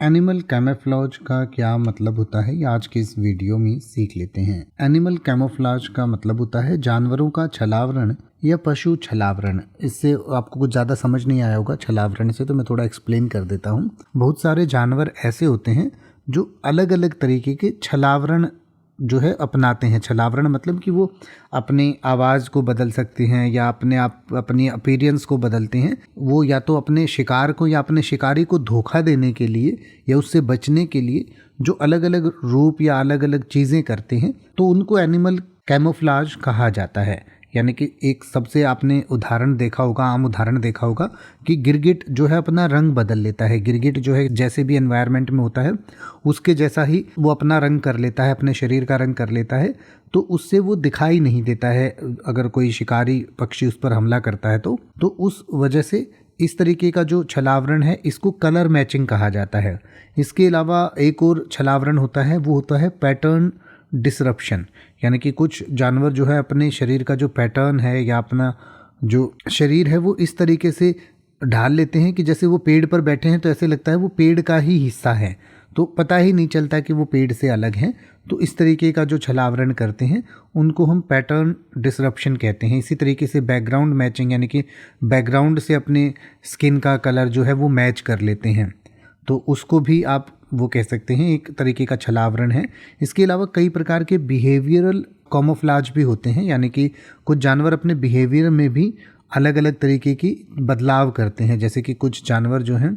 Animal camouflage का क्या मतलब होता है, ये आज के इस वीडियो में सीख लेते हैं। एनिमल कैमोफ्लेज का मतलब होता है जानवरों का छलावरण या पशु छलावरण। इससे आपको कुछ ज़्यादा समझ नहीं आया होगा छलावरण से, तो मैं थोड़ा एक्सप्लेन कर देता हूँ। बहुत सारे जानवर ऐसे होते हैं जो अलग अलग तरीके के छलावरण जो है अपनाते हैं। छलावरण मतलब कि वो अपनी आवाज़ को बदल सकते हैं या अपनी अपीयरेंस को बदलते हैं। वो या तो अपने शिकार को या अपने शिकारी को धोखा देने के लिए या उससे बचने के लिए जो अलग अलग रूप या अलग अलग चीज़ें करते हैं, तो उनको एनिमल कैमोफ्लेज कहा जाता है। यानी कि एक सबसे आपने उदाहरण देखा होगा, आम उदाहरण देखा होगा कि गिरगिट जो है अपना रंग बदल लेता है। गिरगिट जो है जैसे भी एनवायरनमेंट में होता है उसके जैसा ही वो अपना रंग कर लेता है, अपने शरीर का रंग कर लेता है, तो उससे वो दिखाई नहीं देता है अगर कोई शिकारी पक्षी उस पर हमला करता है तो उस वजह से इस तरीके का जो छलावरण है इसको कलर मैचिंग कहा जाता है। इसके अलावा एक और छलावरण होता है, वो होता है पैटर्न डिसरप्शन। यानी कि कुछ जानवर जो है अपने शरीर का जो पैटर्न है या अपना जो शरीर है वो इस तरीके से ढाल लेते हैं कि जैसे वो पेड़ पर बैठे हैं तो ऐसे लगता है वो पेड़ का ही हिस्सा है, तो पता ही नहीं चलता कि वो पेड़ से अलग हैं। तो इस तरीके का जो छलावरण करते हैं उनको हम पैटर्न डिसरप्शन कहते हैं। इसी तरीके से बैकग्राउंड मैचिंग, यानी कि बैकग्राउंड से अपने स्किन का कलर जो है वो मैच कर लेते हैं, तो उसको भी आप वो कह सकते हैं एक तरीके का छलावरण है। इसके अलावा कई प्रकार के बिहेवियरल कैमोफ्लेज भी होते हैं, यानी कि कुछ जानवर अपने बिहेवियर में भी अलग अलग तरीके की बदलाव करते हैं। जैसे कि कुछ जानवर जो हैं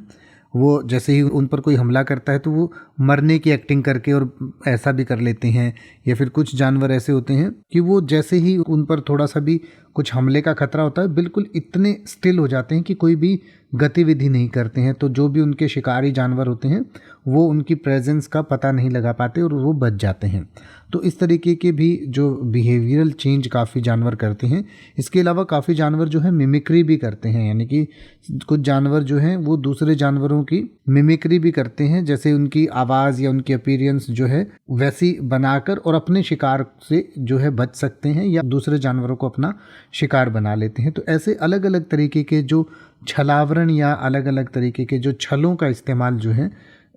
वो जैसे ही उन पर कोई हमला करता है तो वो मरने की एक्टिंग करके और ऐसा भी कर लेते हैं। या फिर कुछ जानवर ऐसे होते हैं कि वो जैसे ही उन पर थोड़ा सा भी कुछ हमले का खतरा होता है बिल्कुल इतने स्टिल हो जाते हैं कि कोई भी गतिविधि नहीं करते हैं, तो जो भी उनके शिकारी जानवर होते हैं वो उनकी प्रेजेंस का पता नहीं लगा पाते और वो बच जाते हैं। तो इस तरीके के भी जो बिहेवियरल चेंज काफ़ी जानवर करते हैं। इसके अलावा काफ़ी जानवर जो है मिमिक्री भी करते हैं, यानी कि कुछ जानवर जो हैं वो दूसरे जानवरों की मिमिक्री भी करते हैं, जैसे उनकी आवाज़ या उनकी अपीयरेंस जो है वैसी बनाकर और अपने शिकार से जो है बच सकते हैं या दूसरे जानवरों को अपना शिकार बना लेते हैं। तो ऐसे अलग अलग तरीके के जो छलावरण या अलग अलग तरीके के जो छलों का इस्तेमाल जो है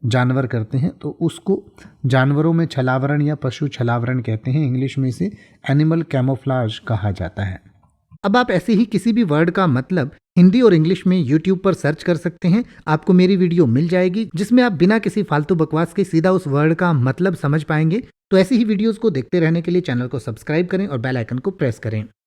जानवर करते हैं, तो उसको जानवरों में छलावरण या पशु छलावरण कहते हैं। इंग्लिश में इसे एनिमल कैमोफ्लेज कहा जाता है। अब आप ऐसे ही किसी भी वर्ड का मतलब हिंदी और इंग्लिश में YouTube पर सर्च कर सकते हैं, आपको मेरी वीडियो मिल जाएगी जिसमें आप बिना किसी फालतू बकवास के सीधा उस वर्ड का मतलब समझ पाएंगे। तो ऐसी ही वीडियोस को देखते रहने के लिए चैनल को सब्सक्राइब करें और बेल आइकन को प्रेस करें।